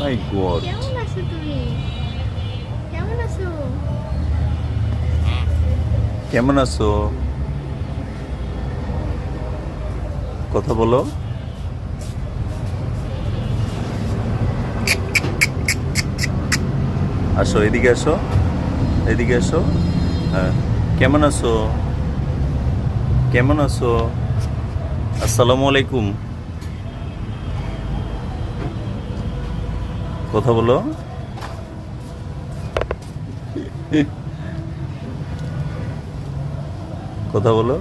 মাই god, কেমন আছো তুমি? কেমন আছো? কেমন আছো? কথা বলো। আসো, এদিকে আসো, এদিকে আসো। হ্যাঁ, কেমন আছো? কেমন আছো? আসসালামু আলাইকুম। কথা বলো। কথা বলো।